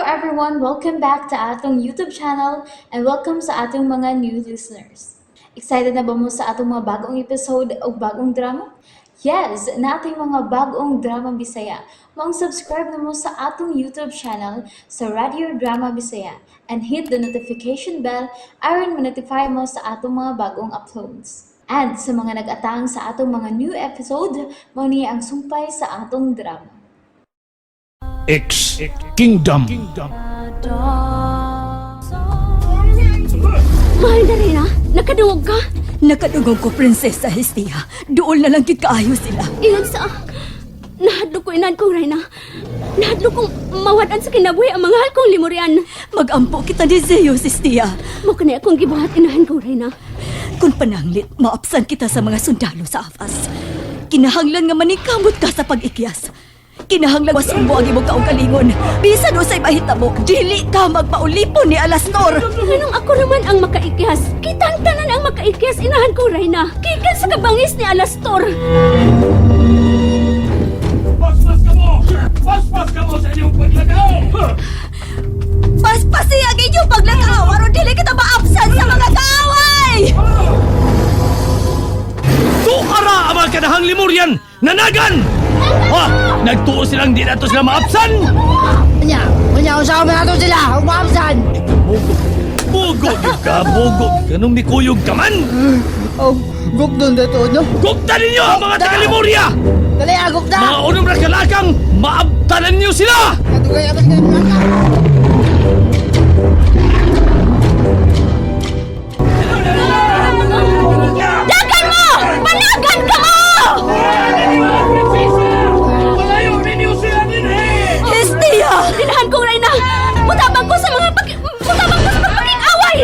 everyone! Welcome back to atong YouTube channel and welcome sa atong mga new listeners. Excited na ba mo sa atong mga bagong episode o bagong drama? Yes, na ating mga bagong drama Bisaya. Mag-subscribe na mo sa atong YouTube channel sa Radio Drama Bisaya and hit the notification bell aron ma-notify mo sa atong mga bagong uploads. And sa mga nag-atang sa atong mga new episode, mo niya ang sumpay sa atong drama. X Kingdom. Mahal na rin ha? Nakadungog ka? Nakadungog ko, Prinsesa Hestia. Doon na lang kikaayo sila. Ilan sa... Nahadlok ko inan kong Reyna. Nahadlok kong mawadan sa kinabuhi ang mga hal kong limurian. Mag-ampo kita ni Zeus, Hestia. Mo kani akong gibuhat inahan kong Reyna. Kung pananglit, maapsan kita sa mga sundalo sa Afas. Kinahanglan nga manikamot ka sa pag-ikyas. Kinahanglan wasumbo ang imong kaugalingon. Bisan usay mahitabo, dili ka magpaulipon ni Alastor. Nganong ako naman ang makaikyas? Kitang tanan ang makaikyas inahan kong Reyna. Kikan sa kabangis ni Alastor. Paspas ka mo! Paspas ka mo sa inyong paglagaw! Paspasi ang inyong paglakaw, aron dili kita maapsan sa mga kaaway! Tukara ang mga kanahang limurian! Nanagan! Ha! Nagtuo silang di nato sila maapsan! Kanya usaw mo nato sila, umamsan! Bugog ka, bugog! Ganong mikuyog ka man! Guk doon dito, no? Gugta ninyo ang mga taga-limurya! Dali, agok na! Mga unong rakalakang, maabtanan niyo sila! Katugay atas ka ng Dagan mo! Panagan ka mo! Malayo ninyo sila din eh! Hestia! Inahan kong Reyna. Mutabang ko sa mga pagpapag-away.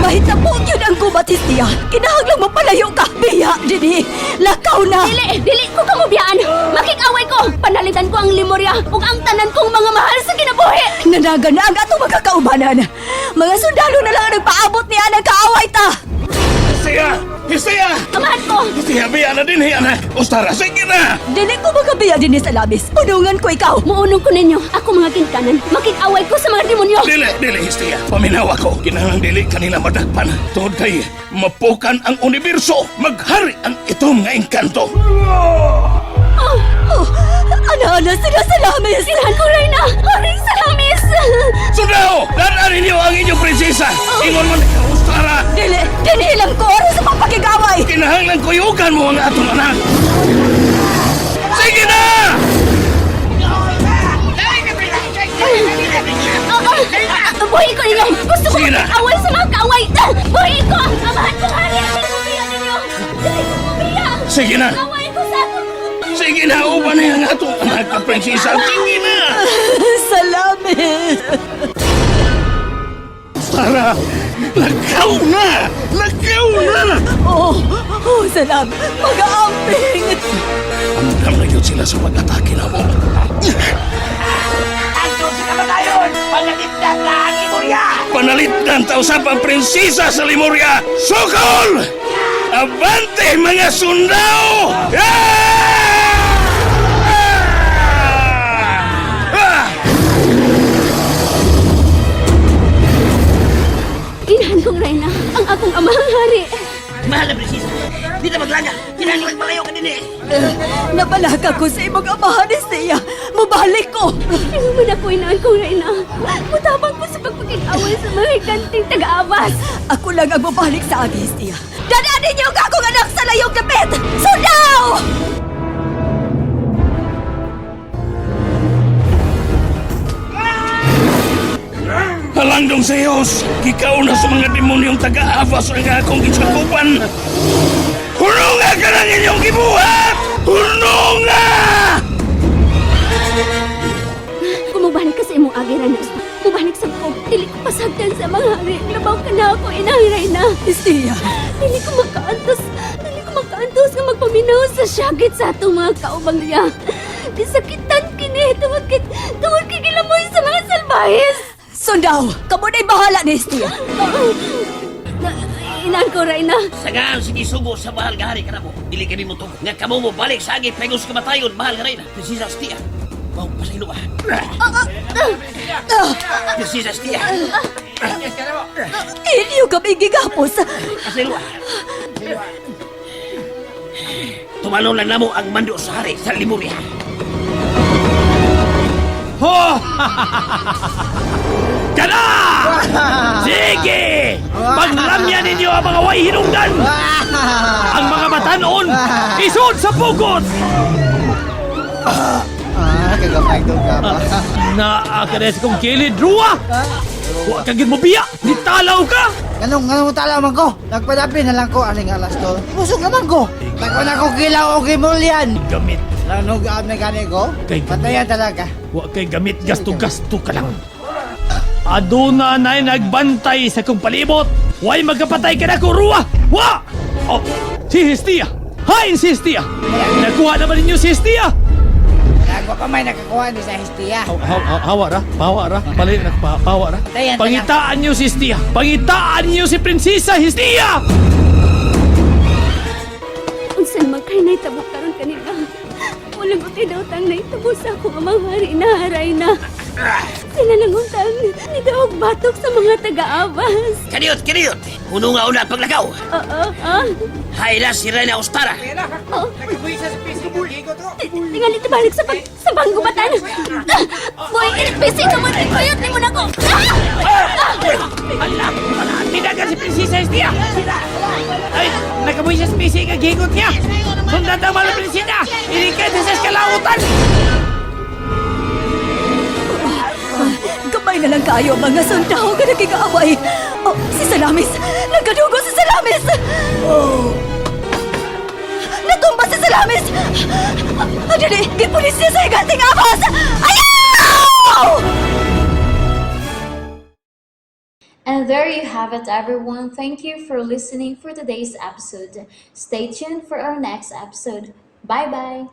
Mahitabo yun ang gubat, Hestia. Kinahanglan mo palayo ka. Biya, dini. Lakaw na. Dili ko kamubiyaan. Makik-away ko. Panalitan ko ang limorya ug ang tanan kong mga mahal sa kinabuhi. Nanaga na ang atong magkakaubanan. Mga sundalo na lang ang nagpaabot niya ng kaaway ta. Hestia! Hestia! Amahan ko. Hestia, biya na din, hiya na! Ostara, sige na! Dili ko magabiya din sa labis. Unungan ko ikaw. Muunong ko ninyo. Ako mga ginkanan. Makik-away ko sa mga demonyo. Dili, Hestia. Paminaw ako. Kinahang dili kanila madagpan. Tungod kay mapukan ang universo. Maghari ang itom nga engkanto. Oh, ana-ana sila sa lamis. Inahan ko Reyna. Haring salamis. Sundao! Danarin niyo ang inyong prinsesa! Ingon man ikaw, Ostara! Dili lang ko oras sa papakigaway. Kinahanglan kuyugan mo ang atong anak! Sige na! Buhay ko ninyo. Gusto ko Sige na. makik-away sa mga kaaway. Buhay ko. Amahan ko hari. Dili ko biya ninyo. Dili ko biya. Sige na! Away ko sa akong... Sige na! Uban na ang atong anak na prinsesa! Sige na! Salamis. Ostara! Lagaw na! Lagaw na! Oh, salamat. Mag-aamping. Andam na yun sila sa pag-atake na mo. Andun sa kamatayon! Pangatipdan na ang imurya! Panalitnan ta usapang prinsesa sa Lemuria! Sukol! Abante mga sundao! Inahan kong Reyna. Ang akong amahang hari. Mahal na prinsesa! Di na maglaga! Kinahanglan malayo ka din eh! Nabalaka ko sa imong amahan ni Sia. Mubalik ko. Hindi mo na ko inahan kong Reyna. Mutabang ko sa pagpakik-away sa mga higanting taga-abas. Ako lang ang mabalik sa agi, Sia. Dadanin niyo ang akong anak sa layong kapit! Sundaw! Halandong Zeus! Kikaw na sa mga demonyong taga-avas ang akong gisakupan! Hununga ka ng inyong gibuhat! Hununga! Kumubalik ka sa imong agi, Reyna. Mubalik sa ko. Dili ko pasagdan sa mga hari. Labaw ka na ako, inahan Reyna. Sia, Dili ko makaantos nga magpaminaw sa syagit sa atong mga kaubang niya. Disakitan kini, tungod kay gilamoy sa mga salbahis. sundaw! Kamo na'y bahala ni Sia. Inahan ko, Reyna. Sagaan, sige sugo sa mahal nga hari ka na mo. Dili kami mo to. Nga kamo mo balik sa agi, pegos kamatayon, mahal nga rin. Prinsesa Hestia. Mau pasaylo ah. Prinsesa Estia. Iliw kami gigapos. Pasaylo ah. Tumalon lang namo ang mando sa hari sa Limuria. Ho! Kana! Sige! Paglamyan ninyo ang mga way hinungdan! Ang mga batanon, isod sa pugot! Kagamay doon ka ba? Naakares kong kilid, Rua! Huwag kagin mo biya! Nitalaw ka! Ganong tala man ko. Nagpadapi na lang ko aling alas to. Pusog naman ko. Tako na ko kilaw o kimulyan. Gamit. Lanog ang gani ko. Kay- Patayan talaga. Huwag kay gamit gasto-gasto ka lang. Aduna na'y nagbantay sa kong palibot. Huwag magkapatay ka na ko, Rua! Wa! Oh, si Hestia! Hain si Hestia! Nakuha naman ninyo si Hestia! Ako pa may nakakuha ni sa Hestia. Hawa ra, balik na pawa ra. Tayan, Pangitaan niyo si Hestia, pangitaan niyo si Prinsesa Hestia! Unsan man kay nahitabo karon kanila. Walang utinaw-tang nahitabo sa akong amang hari na haray na. Sila lang untang nidawag batok sa mga taga-abas. Kaniyot! Uno nga una paglagaw. Hayla si Reyna Ostara. Tingali balik sa banggubatan. Boy, inipisi ka man. Kayot ni mo na ko. Alam! Tinagal si Prinsesa Hestia! Ay, nakabuhi sa spesi ka gigot niya! Sundan ang mga prinsina! Ilikay din sa eskalautan! Gamay na lang kayo, mga sundao ka nakigaaway. Oh, si Salamis! Nagkadugo si Salamis! Natumba si Salamis! Adili, gipulis niya sa higanting abas! Ayaw! And there you have it, everyone. Thank you for listening for today's episode. Stay tuned for our next episode. Bye bye.